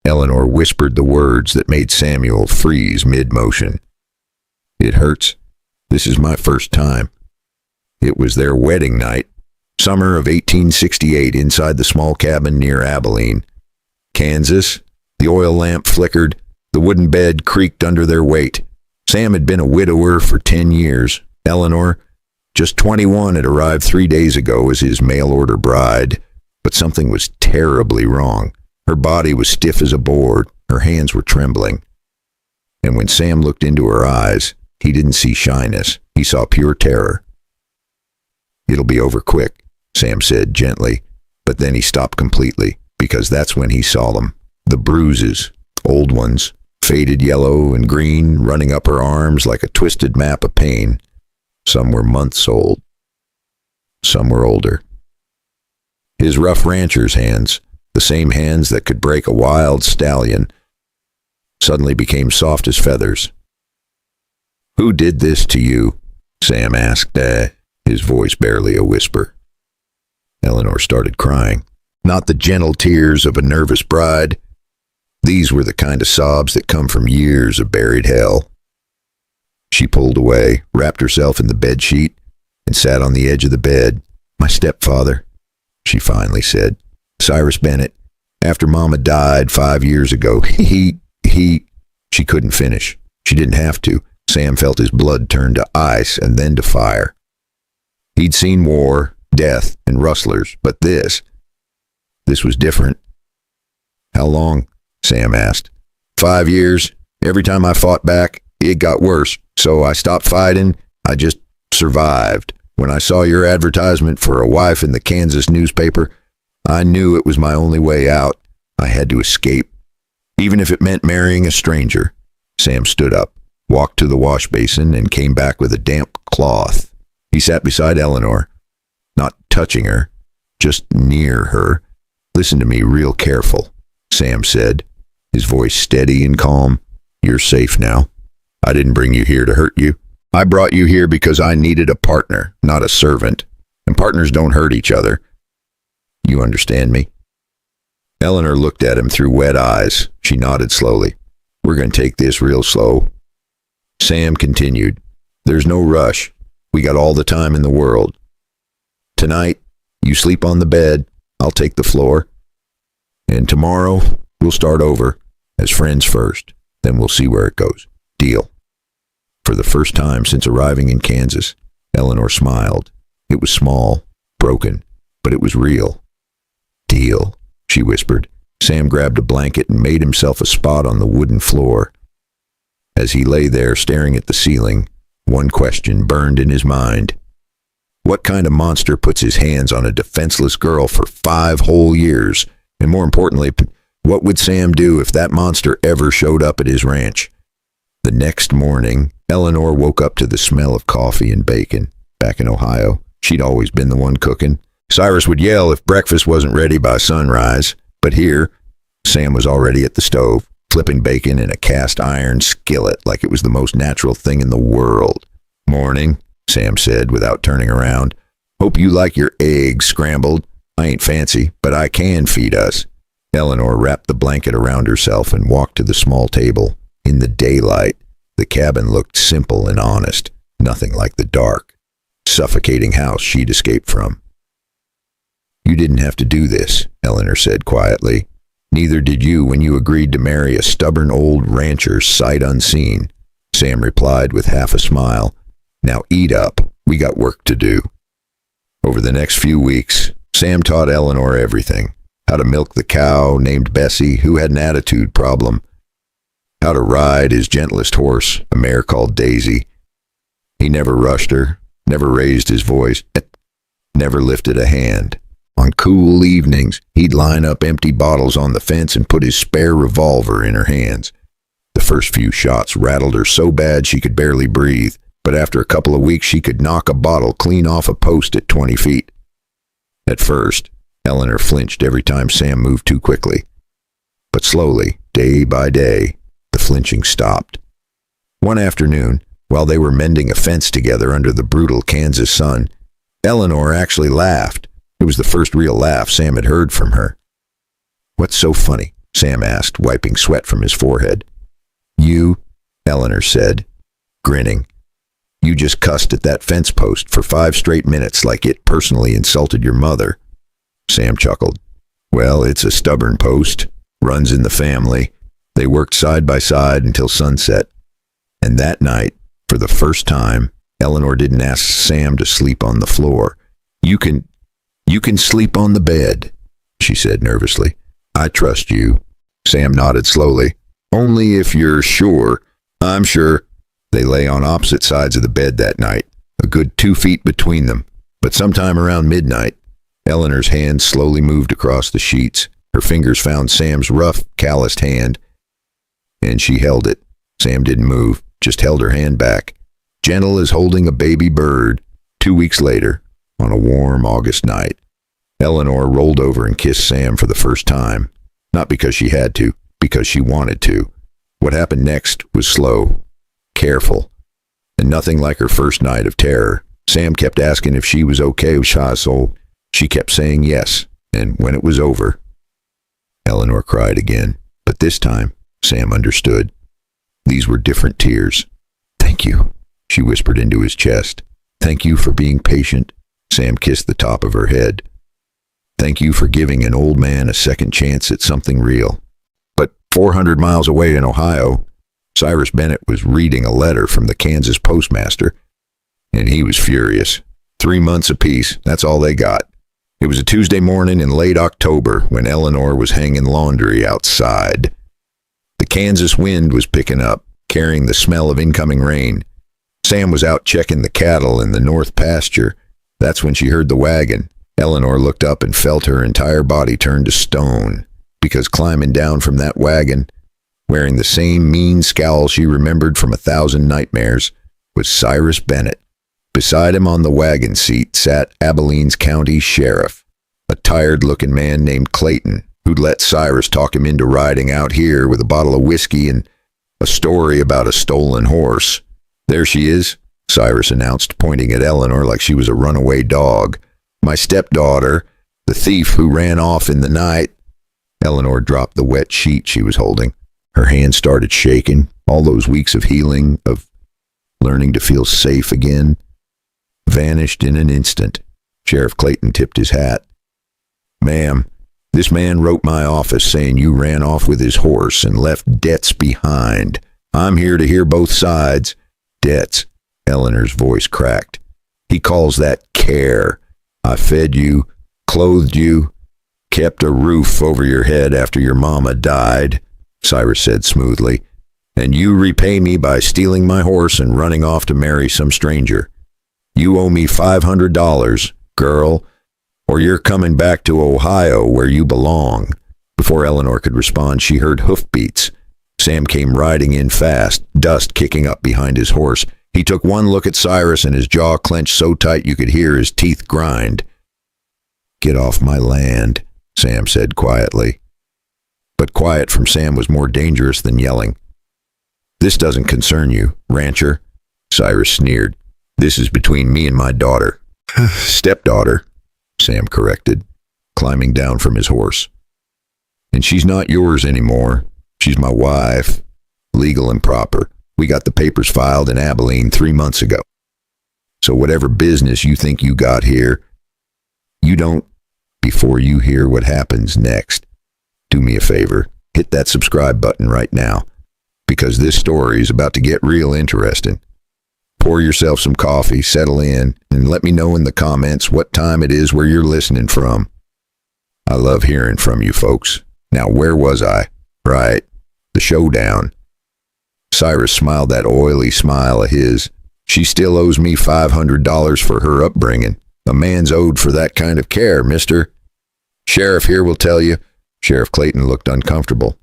Eleanor whispered the words that made Samuel freeze mid-motion. "It hurts. This is my first time." It was their wedding night, summer of 1868, inside the small cabin near Abilene, Kansas. The oil lamp flickered. The wooden bed creaked under their weight. Sam had been a widower for 10 years. Eleanor, just 21, had arrived 3 days ago as his mail-order bride, but something was terribly wrong. Her body was stiff as a board. Her hands were trembling. And when Sam looked into her eyes, he didn't see shyness. He saw pure terror. "It'll be over quick," Sam said gently, but then he stopped completely, because that's when he saw them. The bruises, old ones, faded yellow and green, running up her arms like a twisted map of pain. Some were months old. Some were older. His rough rancher's hands, the same hands that could break a wild stallion, suddenly became soft as feathers. "Who did this to you?" Sam asked, his voice barely a whisper. Eleanor started crying. Not the gentle tears of a nervous bride. These were the kind of sobs that come from years of buried hell. She pulled away, wrapped herself in the bedsheet, and sat on the edge of the bed. "My stepfather," she finally said. "Cyrus Bennett. After Mama died 5 years ago, he... She couldn't finish. She didn't have to. Sam felt his blood turn to ice and then to fire. He'd seen war, death, and rustlers, but this was different. "How long?" Sam asked. 5 years. Every time I fought back, it got worse. So I stopped fighting. I just survived. When I saw your advertisement for a wife in the Kansas newspaper, I knew it was my only way out. I had to escape, even if it meant marrying a stranger." Sam stood up, walked to the wash basin, and came back with a damp cloth. He sat beside Eleanor, not touching her, just near her. "Listen to me real careful," Sam said, his voice steady and calm. "You're safe now. I didn't bring you here to hurt you. I brought you here because I needed a partner, not a servant. And partners don't hurt each other. You understand me?" Eleanor looked at him through wet eyes. She nodded slowly. "We're going to take this real slow." Sam continued, "There's no rush. We got all the time in the world. Tonight, you sleep on the bed. I'll take the floor. And tomorrow, we'll start over, as friends first. Then we'll see where it goes. Deal?" For the first time since arriving in Kansas, Eleanor smiled. It was small, broken, but it was real. "Deal," she whispered. Sam grabbed a blanket and made himself a spot on the wooden floor. As he lay there staring at the ceiling, one question burned in his mind. What kind of monster puts his hands on a defenseless girl for 5 whole years? And more importantly, what would Sam do if that monster ever showed up at his ranch? The next morning, Eleanor woke up to the smell of coffee and bacon. Back in Ohio, she'd always been the one cooking. Cyrus would yell if breakfast wasn't ready by sunrise. But here, Sam was already at the stove, flipping bacon in a cast iron skillet like it was the most natural thing in the world. "Morning," Sam said without turning around. "Hope you like your eggs scrambled. I ain't fancy, but I can feed us." Eleanor wrapped the blanket around herself and walked to the small table. In the daylight, the cabin looked simple and honest, nothing like the dark, suffocating house she'd escaped from. "You didn't have to do this," Eleanor said quietly. "Neither did you when you agreed to marry a stubborn old rancher sight unseen." Sam replied with half a smile. "Now eat up. We got work to do." Over the next few weeks, Sam taught Eleanor everything. How to milk the cow named Bessie, who had an attitude problem. How to ride his gentlest horse, a mare called Daisy. He never rushed her, never raised his voice, never lifted a hand. On cool evenings, he'd line up empty bottles on the fence and put his spare revolver in her hands. The first few shots rattled her so bad she could barely breathe, but after a couple of weeks she could knock a bottle clean off a post at 20 feet. At first, Eleanor flinched every time Sam moved too quickly. But slowly, day by day, the flinching stopped. One afternoon, while they were mending a fence together under the brutal Kansas sun, Eleanor actually laughed. It was the first real laugh Sam had heard from her. "What's so funny?" Sam asked, wiping sweat from his forehead. You, Eleanor said, grinning. You just cussed at that fence post for 5 straight minutes like it personally insulted your mother. Sam chuckled. Well, it's a stubborn post. Runs in the family. They worked side by side until sunset. And that night, for the first time, Eleanor didn't ask Sam to sleep on the floor. You can sleep on the bed, she said nervously. I trust you. Sam nodded slowly. Only if you're sure. I'm sure. They lay on opposite sides of the bed that night, a good 2 feet between them. But sometime around midnight, Eleanor's hand slowly moved across the sheets. Her fingers found Sam's rough, calloused hand, and she held it. Sam didn't move, just held her hand back, gentle as holding a baby bird. 2 weeks later, on a warm August night, Eleanor rolled over and kissed Sam for the first time. Not because she had to, because she wanted to. What happened next was slow, careful, and nothing like her first night of terror. Sam kept asking if she was okay with so she kept saying yes, and when it was over, Eleanor cried again. But this time, Sam understood. These were different tears. Thank you, she whispered into his chest. Thank you for being patient. Sam kissed the top of her head. Thank you for giving an old man a second chance at something real. But 400 miles away in Ohio, Cyrus Bennett was reading a letter from the Kansas postmaster, and he was furious. 3 months apiece, that's all they got. It was a Tuesday morning in late October when Eleanor was hanging laundry outside. The Kansas wind was picking up, carrying the smell of incoming rain. Sam was out checking the cattle in the north pasture. That's when she heard the wagon. Eleanor looked up and felt her entire body turn to stone, because climbing down from that wagon, wearing the same mean scowl she remembered from 1,000 nightmares, was Cyrus Bennett. Beside him on the wagon seat sat Abilene's county sheriff, a tired-looking man named Clayton, who'd let Cyrus talk him into riding out here with a bottle of whiskey and a story about a stolen horse. There she is, Cyrus announced, pointing at Eleanor like she was a runaway dog. My stepdaughter, the thief who ran off in the night. Eleanor dropped the wet sheet she was holding. Her hand started shaking. All those weeks of healing, of learning to feel safe again, vanished in an instant. Sheriff Clayton tipped his hat. Ma'am, this man wrote my office saying you ran off with his horse and left debts behind. I'm here to hear both sides. Debts. Eleanor's voice cracked. He calls that care. I fed you, clothed you, kept a roof over your head after your mama died, Cyrus said smoothly, and you repay me by stealing my horse and running off to marry some stranger. You owe me $500, girl, or you're coming back to Ohio where you belong. Before Eleanor could respond, she heard hoofbeats. Sam came riding in fast, dust kicking up behind his horse. He took one look at Cyrus and his jaw clenched so tight you could hear his teeth grind. Get off my land, Sam said quietly. But quiet from Sam was more dangerous than yelling. This doesn't concern you, rancher, Cyrus sneered. This is between me and my daughter. Stepdaughter, Sam corrected, climbing down from his horse. And she's not yours anymore. She's my wife, legal and proper. We got the papers filed in Abilene 3 months ago. So whatever business you think you got here, you don't before you hear what happens next. Do me a favor, hit that subscribe button right now, because this story is about to get real interesting. Pour yourself some coffee, settle in, and let me know in the comments what time it is where you're listening from. I love hearing from you folks. Now, where was I? Right, the showdown. Cyrus smiled that oily smile of his. She still owes me $500 for her upbringing. A man's owed for that kind of care, mister. Sheriff here will tell you. Sheriff Clayton looked uncomfortable.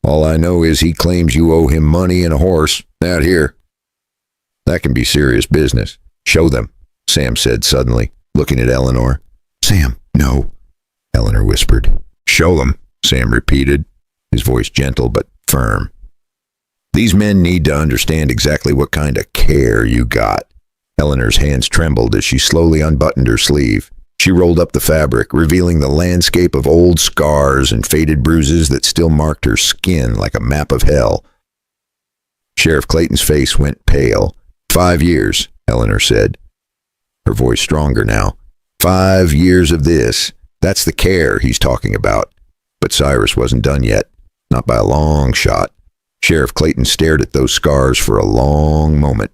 All I know is he claims you owe him money and a horse. Out here. That can be serious business. Show them, Sam said suddenly, looking at Eleanor. Sam, no, Eleanor whispered. Show them, Sam repeated, his voice gentle but firm. These men need to understand exactly what kind of care you got. Eleanor's hands trembled as she slowly unbuttoned her sleeve. She rolled up the fabric, revealing the landscape of old scars and faded bruises that still marked her skin like a map of hell. Sheriff Clayton's face went pale. 5 years, Eleanor said, her voice stronger now. 5 years of this. That's the care he's talking about. But Cyrus wasn't done yet. Not by a long shot. Sheriff Clayton stared at those scars for a long moment.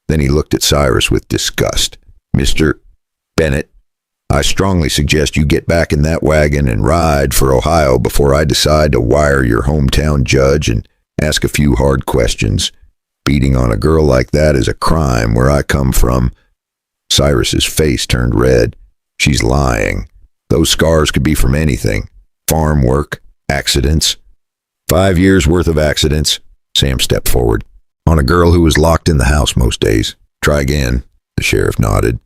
Then he looked at Cyrus with disgust. Mr. Bennett, I strongly suggest you get back in that wagon and ride for Ohio before I decide to wire your hometown judge and ask a few hard questions. Beating on a girl like that is a crime where I come from. Cyrus's face turned red. She's lying. Those scars could be from anything. Farm work, accidents. 5 years worth of accidents. Sam stepped forward. On a girl who was locked in the house most days. Try again. The sheriff nodded.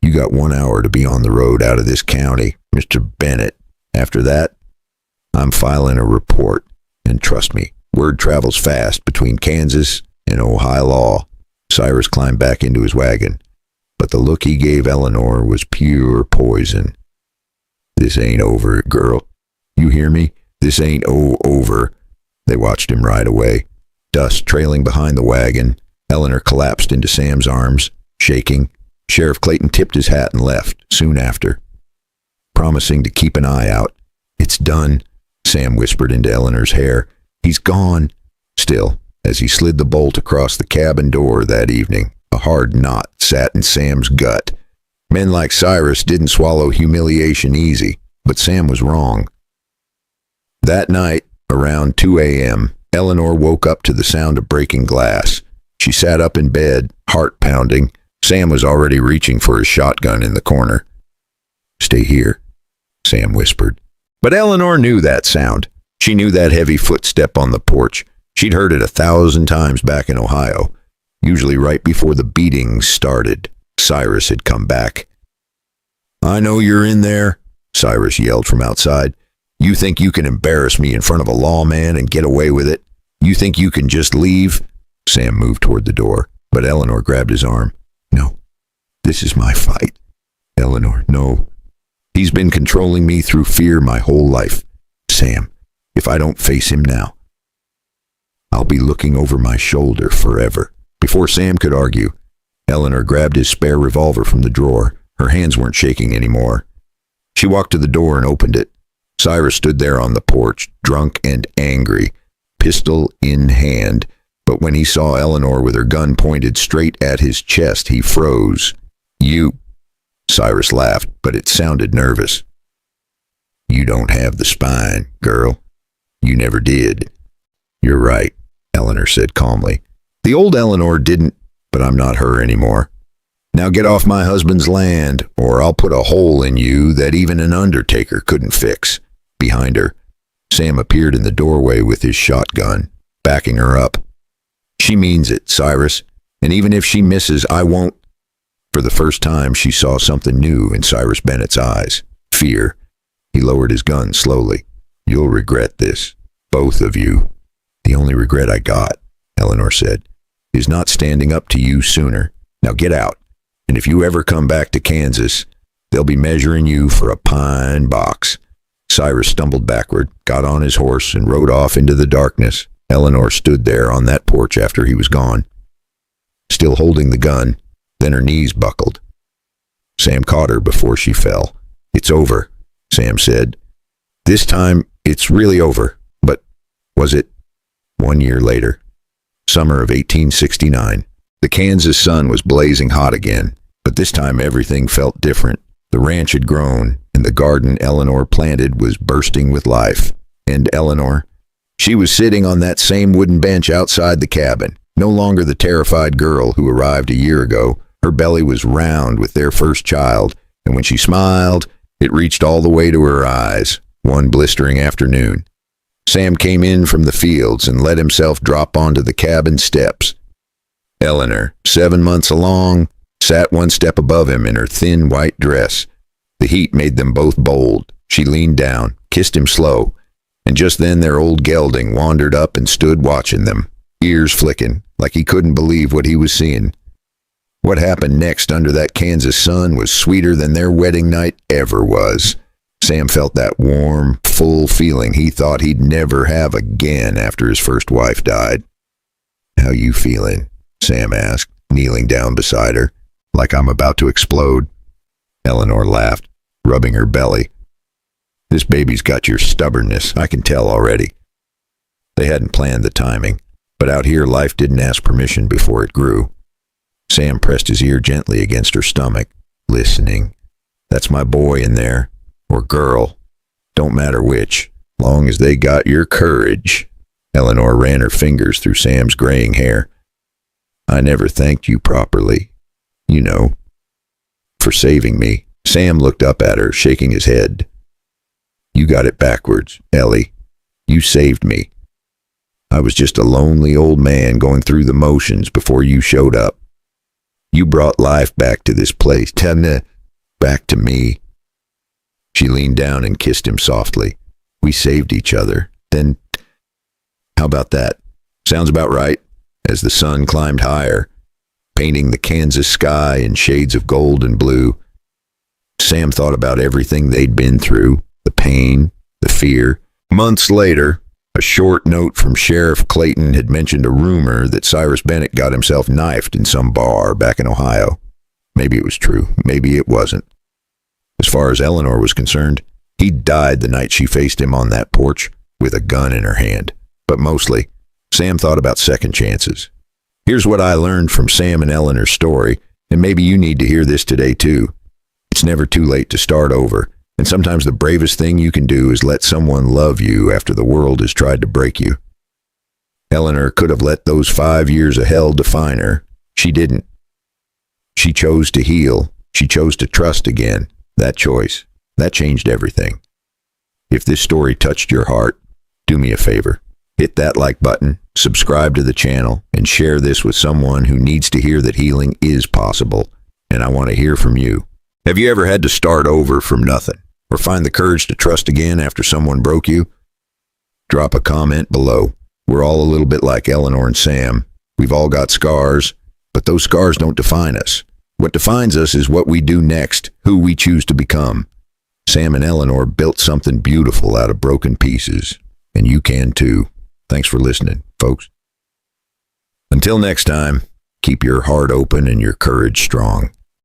You got 1 hour to be on the road out of this county, Mr. Bennett. After that, I'm filing a report. And trust me, word travels fast between Kansas and Ohio law. Cyrus climbed back into his wagon, but the look he gave Eleanor was pure poison. This ain't over, girl. You hear me? This ain't over. They watched him ride away. Dust trailing behind the wagon. Eleanor collapsed into Sam's arms, shaking. Sheriff Clayton tipped his hat and left soon after, promising to keep an eye out. It's done, Sam whispered into Eleanor's hair. He's gone. Still, as he slid the bolt across the cabin door that evening, a hard knot sat in Sam's gut. Men like Cyrus didn't swallow humiliation easy, but Sam was wrong. That night, around 2 a.m., Eleanor woke up to the sound of breaking glass. She sat up in bed, heart pounding. Sam was already reaching for his shotgun in the corner. Stay here, Sam whispered. But Eleanor knew that sound. She knew that heavy footstep on the porch. She'd heard it 1,000 times back in Ohio, usually right before the beatings started. Cyrus had come back. I know you're in there, Cyrus yelled from outside. You think you can embarrass me in front of a lawman and get away with it? You think you can just leave? Sam moved toward the door, but Eleanor grabbed his arm. No, this is my fight. Eleanor, no. He's been controlling me through fear my whole life. Sam, if I don't face him now, I'll be looking over my shoulder forever. Before Sam could argue, Eleanor grabbed his spare revolver from the drawer. Her hands weren't shaking anymore. She walked to the door and opened it. Cyrus stood there on the porch, drunk and angry, pistol in hand. But when he saw Eleanor with her gun pointed straight at his chest, he froze. You, Cyrus laughed, but it sounded nervous. You don't have the spine, girl. You never did. You're right, Eleanor said calmly. The old Eleanor didn't, but I'm not her anymore. Now get off my husband's land, or I'll put a hole in you that even an undertaker couldn't fix. Behind her, Sam appeared in the doorway with his shotgun, backing her up. She means it, Cyrus, and even if she misses, I won't. For the first time, she saw something new in Cyrus Bennett's eyes. Fear. He lowered his gun slowly. You'll regret this. Both of you. The only regret I got, Eleanor said, is not standing up to you sooner. Now get out. And if you ever come back to Kansas, they'll be measuring you for a pine box. Cyrus stumbled backward, got on his horse, and rode off into the darkness. Eleanor stood there on that porch after he was gone, still holding the gun. Then her knees buckled. Sam caught her before she fell. It's over, Sam said. This time, it's really over. But was it? 1 year later, summer of 1869. The Kansas sun was blazing hot again, but this time everything felt different. The ranch had grown, and the garden Eleanor planted was bursting with life. And Eleanor, she was sitting on that same wooden bench outside the cabin, no longer the terrified girl who arrived a year ago. Her belly was round with their first child, and when she smiled, it reached all the way to her eyes. One blistering afternoon, Sam came in from the fields and let himself drop onto the cabin steps. Eleanor, 7 months along, sat one step above him in her thin white dress. The heat made them both bold. She leaned down, kissed him slow, and just then their old gelding wandered up and stood watching them, ears flicking, like he couldn't believe what he was seeing. What happened next under that Kansas sun was sweeter than their wedding night ever was. Sam felt that warm, full feeling he thought he'd never have again after his first wife died. "How you feeling?" Sam asked, kneeling down beside her, like I'm about to explode. Eleanor laughed, rubbing her belly. "This baby's got your stubbornness, I can tell already." They hadn't planned the timing, but out here life didn't ask permission before it grew. Sam pressed his ear gently against her stomach, listening. "That's my boy in there, or girl. Don't matter which, long as they got your courage." Eleanor ran her fingers through Sam's graying hair. "I never thanked you properly, you know, for saving me." Sam looked up at her, shaking his head. "You got it backwards, Ellie. You saved me. I was just a lonely old man going through the motions before you showed up. You brought life back to this place, back to me." She leaned down and kissed him softly. "We saved each other. Then, how about that? Sounds about right." As the sun climbed higher, painting the Kansas sky in shades of gold and blue, Sam thought about everything they'd been through, the pain, the fear. Months later, a short note from Sheriff Clayton had mentioned a rumor that Cyrus Bennett got himself knifed in some bar back in Ohio. Maybe it was true, maybe it wasn't. As far as Eleanor was concerned, he died the night she faced him on that porch with a gun in her hand. But mostly, Sam thought about second chances. Here's what I learned from Sam and Eleanor's story, and maybe you need to hear this today too. It's never too late to start over, and sometimes the bravest thing you can do is let someone love you after the world has tried to break you. Eleanor could have let those 5 years of hell define her. She didn't. She chose to heal. She chose to trust again. That choice, that changed everything. If this story touched your heart, do me a favor. Hit that like button, subscribe to the channel, and share this with someone who needs to hear that healing is possible. And I want to hear from you. Have you ever had to start over from nothing, or find the courage to trust again after someone broke you? Drop a comment below. We're all a little bit like Eleanor and Sam. We've all got scars, but those scars don't define us. What defines us is what we do next, who we choose to become. Sam and Eleanor built something beautiful out of broken pieces, and you can too. Thanks for listening, folks. Until next time, keep your heart open and your courage strong.